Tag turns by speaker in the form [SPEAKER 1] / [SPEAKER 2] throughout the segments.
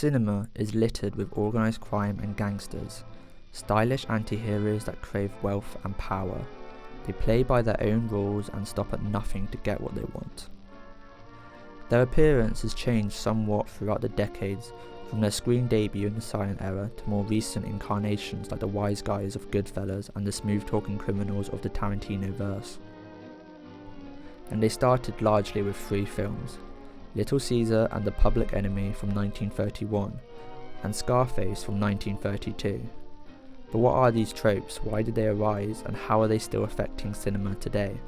[SPEAKER 1] Cinema is littered with organised crime and gangsters, stylish anti-heroes that crave wealth and power. They play by their own rules and stop at nothing to get what they want. Their appearance has changed somewhat throughout the decades, from their screen debut in the silent era to more recent incarnations like the wise guys of Goodfellas and the smooth-talking criminals of the Tarantino verse. And they started largely with 3 films: Little Caesar and The Public Enemy from 1931, and Scarface from 1932. But what are these tropes, why did they arise, and how are they still affecting cinema today?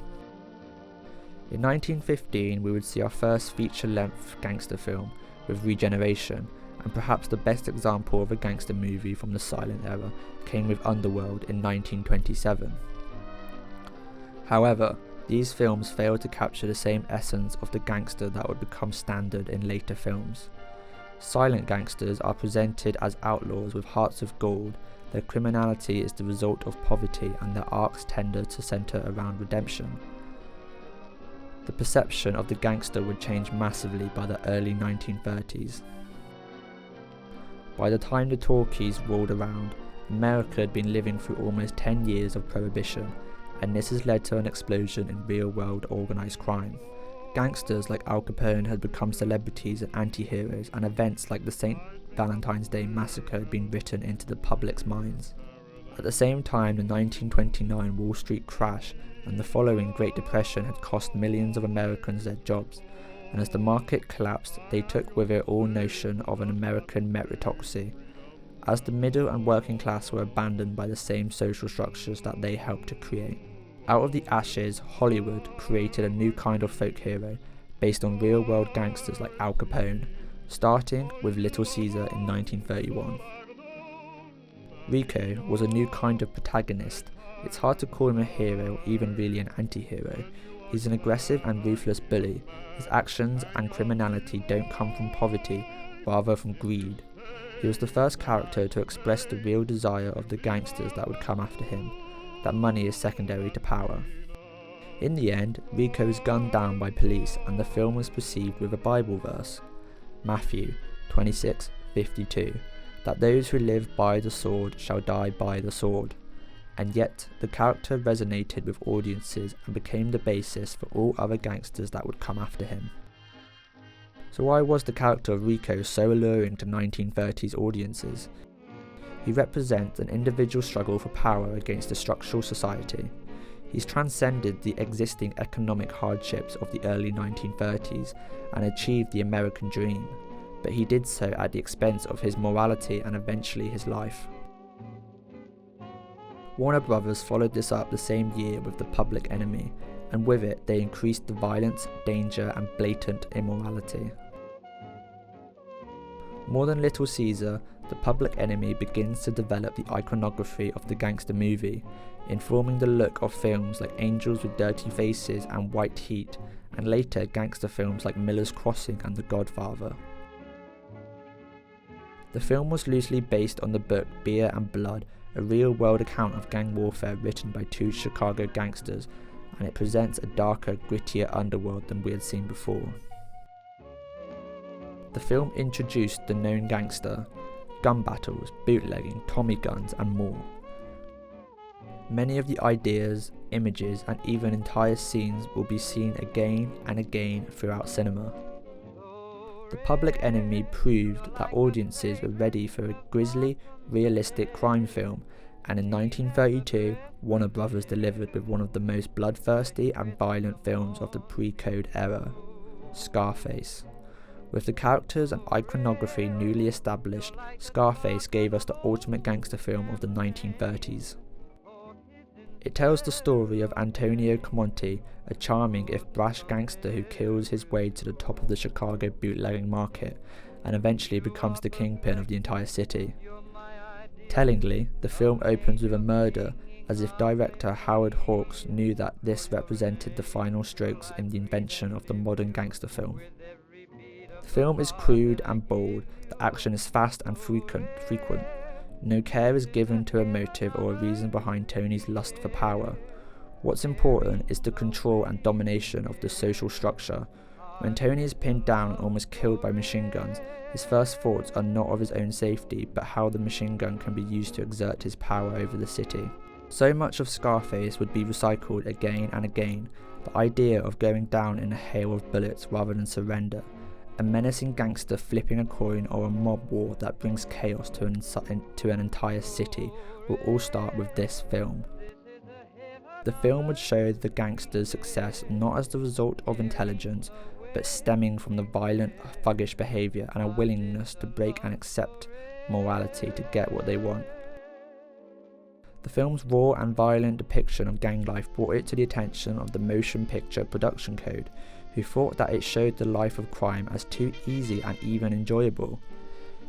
[SPEAKER 1] In 1915 we would see our first feature-length gangster film with Regeneration, and perhaps the best example of a gangster movie from the silent era came with Underworld in 1927. However, these films failed to capture the same essence of the gangster that would become standard in later films. Silent gangsters are presented as outlaws with hearts of gold, their criminality is the result of poverty, and their arcs tend to centre around redemption. The perception of the gangster would change massively by the early 1930s. By the time the talkies rolled around, America had been living through almost 10 years of prohibition, and this has led to an explosion in real-world organised crime. Gangsters like Al Capone had become celebrities and anti-heroes, and events like the St. Valentine's Day Massacre had been written into the public's minds. At the same time, the 1929 Wall Street crash and the following Great Depression had cost millions of Americans their jobs, and as the market collapsed, they took with it all notion of an American meritocracy, as the middle and working class were abandoned by the same social structures that they helped to create. Out of the ashes, Hollywood created a new kind of folk hero based on real-world gangsters like Al Capone, starting with Little Caesar in 1931. Rico was a new kind of protagonist. It's hard to call him a hero or even really an anti-hero. He's an aggressive and ruthless bully. His actions and criminality don't come from poverty, rather from greed. He was the first character to express the real desire of the gangsters that would come after him, that money is secondary to power. In the end, Rico is gunned down by police, and the film was perceived with a Bible verse, Matthew 26:52, that those who live by the sword shall die by the sword. And yet, the character resonated with audiences and became the basis for all other gangsters that would come after him. So why was the character of Rico so alluring to 1930s audiences? He represents an individual struggle for power against a structural society. He's transcended the existing economic hardships of the early 1930s and achieved the American dream, but he did so at the expense of his morality and eventually his life. Warner Brothers followed this up the same year with The Public Enemy, and with it they increased the violence, danger and blatant immorality. More than Little Caesar, The Public Enemy begins to develop the iconography of the gangster movie, informing the look of films like Angels with Dirty Faces and White Heat, and later gangster films like Miller's Crossing and The Godfather. The film was loosely based on the book Beer and Blood, a real-world account of gang warfare written by 2 Chicago gangsters, and it presents a darker, grittier underworld than we had seen before. The film introduced the known gangster, gun battles, bootlegging, Tommy guns, and more. Many of the ideas, images, and even entire scenes will be seen again and again throughout cinema. The Public Enemy proved that audiences were ready for a grisly, realistic crime film, and in 1932, Warner Brothers delivered with one of the most bloodthirsty and violent films of the pre-code era, Scarface. With the characters and iconography newly established, Scarface gave us the ultimate gangster film of the 1930s. It tells the story of Antonio Camonte, a charming if brash gangster who kills his way to the top of the Chicago bootlegging market and eventually becomes the kingpin of the entire city. Tellingly, the film opens with a murder, as if director Howard Hawks knew that this represented the final strokes in the invention of the modern gangster film. The film is crude and bold, the action is fast and frequent. No care is given to a motive or a reason behind Tony's lust for power. What's important is the control and domination of the social structure. When Tony is pinned down and almost killed by machine guns, his first thoughts are not of his own safety, but how the machine gun can be used to exert his power over the city. So much of Scarface would be recycled again and again, the idea of going down in a hail of bullets rather than surrender, a menacing gangster flipping a coin, or a mob war that brings chaos to an entire city will all start with this film. The film would show the gangster's success not as the result of intelligence, but stemming from the violent, thuggish behaviour and a willingness to break and accept morality to get what they want. The film's raw and violent depiction of gang life brought it to the attention of the Motion Picture Production Code, who thought that it showed the life of crime as too easy and even enjoyable.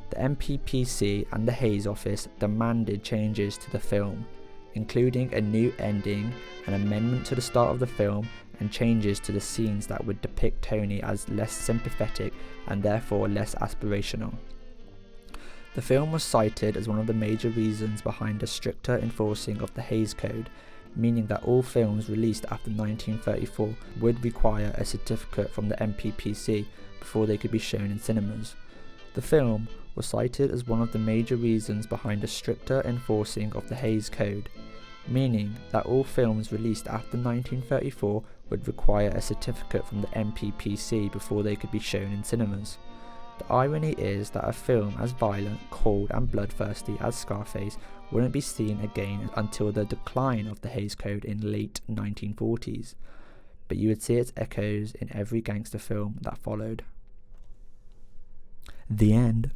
[SPEAKER 1] The MPPC and the Hays Office demanded changes to the film, including a new ending, an amendment to the start of the film, and changes to the scenes that would depict Tony as less sympathetic and therefore less aspirational. The film was cited as one of the major reasons behind a stricter enforcing of the Hays Code, meaning that all films released after 1934 would require a certificate from the MPPC before they could be shown in cinemas. The film was cited as one of the major reasons behind a stricter enforcing of the Hays Code, meaning that all films released after 1934 would require a certificate from the MPPC before they could be shown in cinemas. The irony is that a film as violent, cold and bloodthirsty as Scarface wouldn't be seen again until the decline of the Hays Code in late 1940s, but you would see its echoes in every gangster film that followed. The end.